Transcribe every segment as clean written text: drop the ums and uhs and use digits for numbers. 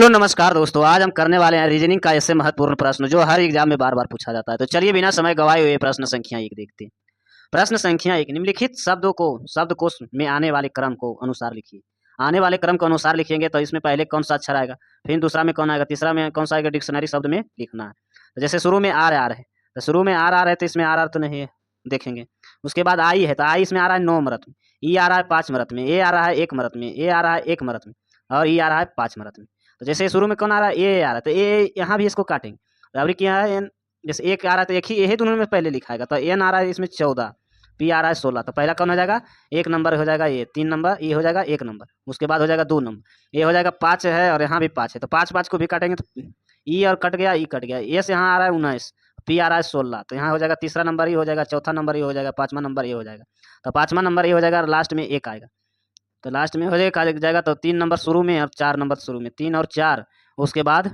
Hello नमस्कार दोस्तों, आज हम करने वाले हैं रीजनिंग का ऐसे महत्वपूर्ण प्रश्न जो हर एग्जाम में बार बार पूछा जाता है। तो चलिए बिना समय गवाए हुए प्रश्न संख्या 1 देखते हैं। प्रश्न संख्या 1, निम्नलिखित शब्दों को शब्दकोश में आने वाले क्रम को अनुसार लिखिए। आने वाले क्रम के अनुसार लिखेंगे तो इसमें पहले कौन सा अक्षर आएगा, फिर दूसरा में कौन आएगा, तीसरा में कौन सा आएगा, डिक्शनरी शब्द में लिखना है। तो जैसे शुरू में आर है, तो शुरू में आर है तो इसमें आर तो नहीं है, देखेंगे। उसके बाद आई है तो आई इसमें आ रहा है 9 मरत में, ई आ रहा है 5 मरत में, ए आ रहा है 1 मरत में, ए आ रहा है 1 मरत में और ई आ रहा है 5 मरत में। तो जैसे शुरू में कौन आ रहा है, ए आ रहा है तो ए यहाँ भी इसको काटेंगे। तो अभी क्या है, एन जैसे एक आ रहा है तो एक ही यही दोनों में पहले लिखाएगा। तो एन आ रहा है इसमें 14, पी आ रहा है 16, तो पहला कौन हो जाएगा, 1 नंबर हो जाएगा, ये 3 नंबर, ये हो जाएगा 1 नंबर। उसके बाद हो जाएगा 2 नंबर, ये हो जाएगा 5 है और यहाँ भी 5 है, तो 5 5 को भी काटेंगे तो ई और कट गया, ई कट गया, ए से यहाँ आ रहा है 19, पी आ रहा है 16, तो यहाँ हो जाएगा तीसरा नंबर, ये हो जाएगा चौथा नंबर, ये हो जाएगा पाँचवा नंबर, ये हो जाएगा। तो पाँचवा नंबर ये हो जाएगा, लास्ट में 1 आएगा। तो लास्ट में हो जाएगा तो 3 नंबर शुरू में और 4 नंबर शुरू में, 3 और 4, उसके बाद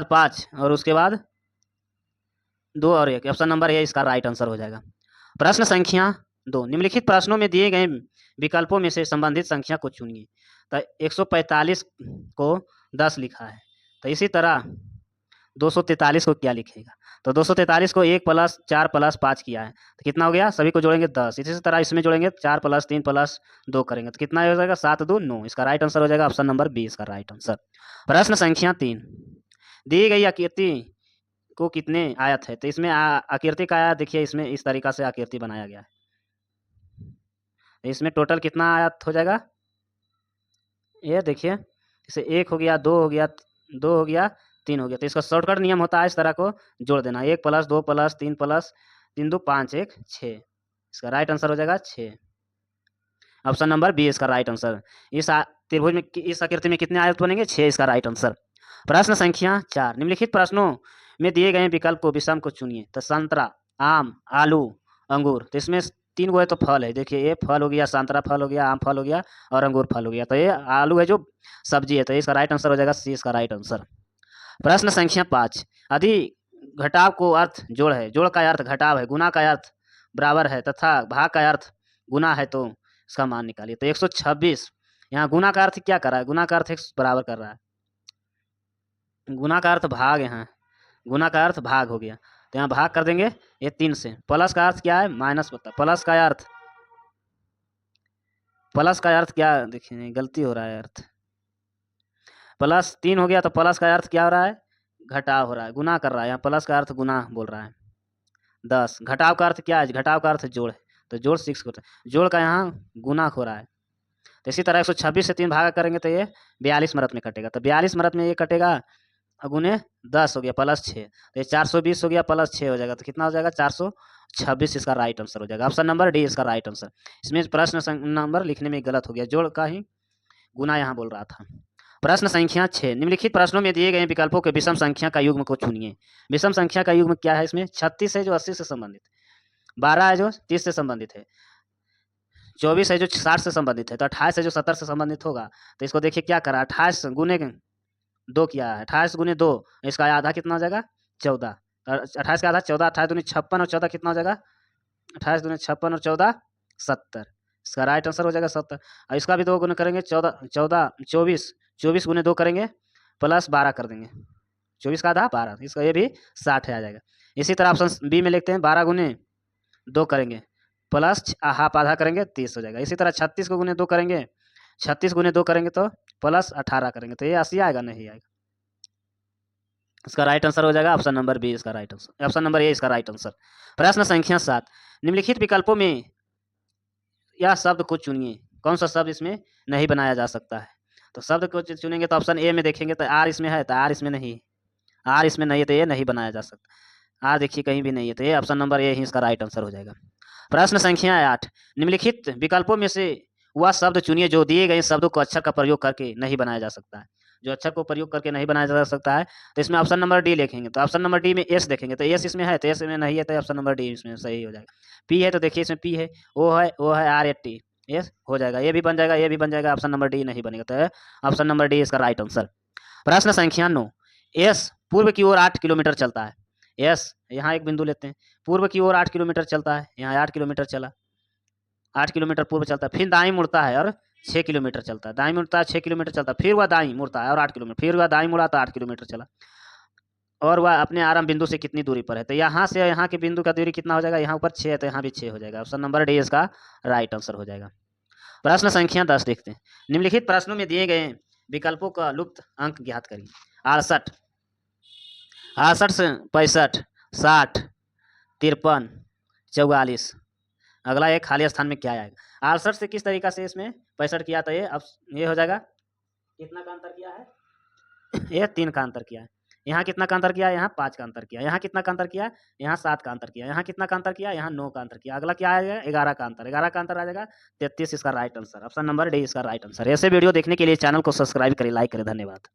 5 और उसके बाद 2 और 1, ऑप्शन नंबर ए इसका राइट आंसर हो जाएगा। प्रश्न संख्या 2, निम्नलिखित प्रश्नों में दिए गए विकल्पों में से संबंधित संख्या को चुनिए। तो 145 को 10 लिखा है, तो इसी तरह 243 को क्या लिखेगा। तो 243 को 1 + 4 + 5 किया है, तो कितना हो गया, सभी को जोड़ेंगे 10। इसी तरह इसमें जोड़ेंगे 4 + 3 + 2 करेंगे तो कितना हो जाएगा, 7 2 9, इसका राइट आंसर हो जाएगा ऑप्शन नंबर बी इसका राइट आंसर। प्रश्न संख्या 3, दी गई आकृति को कितने आयत है। तो इसमें आकृति का आयत देखिए, इसमें इस तरीका से आकृति बनाया गया है। इसमें टोटल कितना आयत हो जाएगा, ये देखिए, जैसे 1 हो गया, 2 हो गया, 2 हो गया, 3 हो गया। तो इसका शॉर्टकट नियम होता है इस तरह को जोड़ देना, 1 + 2 + 3 + 3 2 5 1 6, इसका राइट आंसर हो जाएगा 6, ऑप्शन नंबर बी इसका राइट आंसर। इस त्रिभुज में, इस आकृति में कितने आयत बनेंगे, 6, इसका राइट आंसर। प्रश्न संख्या 4, निम्नलिखित प्रश्नों में दिए गए विकल्प को विषम को चुनिए। तो संतरा, आम, आलू, अंगूर, तो इसमें 3 गो है तो फल है, देखिए ये फल हो गया, संतरा फल हो गया, आम फल हो गया और अंगूर फल हो गया। तो ये आलू है जो सब्जी है, तो इसका राइट आंसर हो जाएगा सी इसका राइट आंसर। प्रश्न संख्या 5, यदि घटाव को अर्थ जोड़ है, जोड़ का अर्थ घटाव है, गुना का अर्थ बराबर है तथा भाग का अर्थ गुना है, तो इसका मान निकालिए। तो 126, यहाँ गुना का अर्थ क्या कर रहा है, गुना का अर्थ बराबर कर रहा है, गुना का अर्थ भाग, यहाँ गुना का अर्थ भाग हो गया, तो यहाँ भाग कर देंगे ये 3 से। प्लस का अर्थ क्या है, माइनस बता, प्लस का अर्थ क्या, देखिए गलती हो रहा है, अर्थ प्लस 3 हो गया, तो प्लस का अर्थ क्या हो रहा है, घटाव हो रहा है, गुना कर रहा है, यहाँ प्लस का अर्थ गुना बोल रहा है 10। घटाव का अर्थ क्या है, घटाव का अर्थ जोड़ है, तो जोड़ 6 होता है, जोड़ का यहाँ गुना हो रहा है। तो इसी तरह 126 से 3 भागा करेंगे तो ये 42 मरत में कटेगा, तो 42 मरत में ये कटेगा, गुने 10 हो गया + 6, तो ये 420 हो गया, + 6 हो जाएगा, तो कितना हो जाएगा 426, इसका राइट आंसर हो जाएगा, ऑप्शन नंबर डी इसका राइट आंसर। इसमें प्रश्न नंबर लिखने में गलत हो गया, जोड़ का ही गुना यहाँ बोल रहा था। प्रश्न संख्या 6, निम्नलिखित प्रश्नों में दिए गए विकल्पों के विषम संख्या का युग्म को चुनिए। विषम संख्या का युग्म क्या है, इसमें 36 है जो 80 से संबंधित, 12 है जो 30 से संबंधित है, 24 है जो 60 से संबंधित है, तो 28 है जो 70 से संबंधित होगा। तो इसको देखिए क्या करा, 28 गुने 2 किया है, 28 गुने 2, इसका आधा कितना हो जाएगा 14, 28 का आधा 14, 28 दूनी 56 और 14 कितना हो जाएगा, 28 दूनी 56 और 14 70, इसका राइट आंसर हो जाएगा 70। और इसका भी 2 गुने करेंगे, 24 गुने 2 करेंगे, + 12 कर देंगे, 24 का आधा 12, इसका ये भी 60 आ जाएगा। इसी तरह ऑप्शन बी में लिखते हैं, 12 गुने 2 करेंगे प्लस हाफ आधा करेंगे, 30 हो जाएगा। इसी तरह 36 को गुने 2 करेंगे, 36 गुने 2 करेंगे तो + 18 करेंगे, तो ये 80 आएगा, नहीं आएगा, इसका राइट आंसर हो जाएगा ऑप्शन नंबर बी इसका right answer, option number A इसका राइट आंसर। प्रश्न संख्या 7, निम्नलिखित विकल्पों में यह शब्द को चुनिए, कौन सा शब्द इसमें नहीं बनाया जा सकता है। तो शब्द को चुनेंगे तो ऑप्शन ए में देखेंगे तो आर इसमें है, तो आर इसमें नहीं, आर इसमें नहीं है, तो ये नहीं बनाया जा सकता, आर देखिए कहीं भी नहीं है, तो ये ऑप्शन नंबर ए ही इसका राइट आंसर हो जाएगा। प्रश्न संख्या 8, निम्नलिखित विकल्पों में से वह शब्द चुनिए जो दिए गए शब्दों को अक्षर का प्रयोग करके नहीं बनाया जा सकता है, जो अक्षर को प्रयोग करके नहीं बनाया जा सकता है। तो इसमें ऑप्शन नंबर डी लिखेंगे, तो ऑप्शन नंबर डी में एस देखेंगे, तो एस इसमें है, तो एस में नहीं है, तो ऑप्शन नंबर डी इसमें सही हो जाएगा। पी है तो देखिए इसमें पी है, ओ है आर ए टी, एस हो जाएगा, ये भी बन जाएगा, ये भी बन जाएगा, ऑप्शन नंबर डी नहीं बनेगा, तो ऑप्शन नंबर डी इसका राइट आंसर। प्रश्न संख्या 9, एस पूर्व की ओर 8 किलोमीटर चलता है, एस यहाँ एक बिंदु लेते हैं, पूर्व की ओर 8 किलोमीटर चलता है, यहाँ 8 किलोमीटर चला, 8 किलोमीटर पूर्व चलता है, फिर दाएं मुड़ता है और 6 किलोमीटर चलता है, दाईं मुड़ता है 6 किलोमीटर चलता है, फिर वह दाईं मुड़ता है और 8 किलोमीटर, फिर वह दाईं मुड़ा तो 8 किलोमीटर चला, और वह अपने आरंभ बिंदु से कितनी दूरी पर है। तो यहाँ से यहाँ के बिंदु का दूरी कितना हो जाएगा, यहाँ ऊपर 6 है तो यहाँ भी 6 हो जाएगा। ऑप्शन नंबर डी इसका राइट आंसर हो जाएगा। प्रश्न संख्या 10 देखते हैं। निम्नलिखित प्रश्नों में दिए गए विकल्पों का लुप्त अंक ज्ञात करिए। 68, 68 से 65, 60, 53, 44। अगला एक खाली स्थान में क्या आएगा। 68 से किस तरीका से इसमें 65 किया तो ये हो जाएगा, कितना का अंतर किया है, ये 3 का अंतर किया है। यहाँ कितना का अंतर किया है, यहाँ 5 का अंतर किया, यहाँ कितना का अंतर किया, यहाँ 7 का अंतर किया, यहाँ कितना का अंतर किया, यहाँ 9 का अंतर किया। अगला क्या आएगा, 11 का अंतर, 11 का अंतर आ जाएगा 33 इसका right answer. Option number D इसका राइट आंसर। ऐसे वीडियो देखने के लिए चैनल को सब्सक्राइब करें, लाइक करें। धन्यवाद।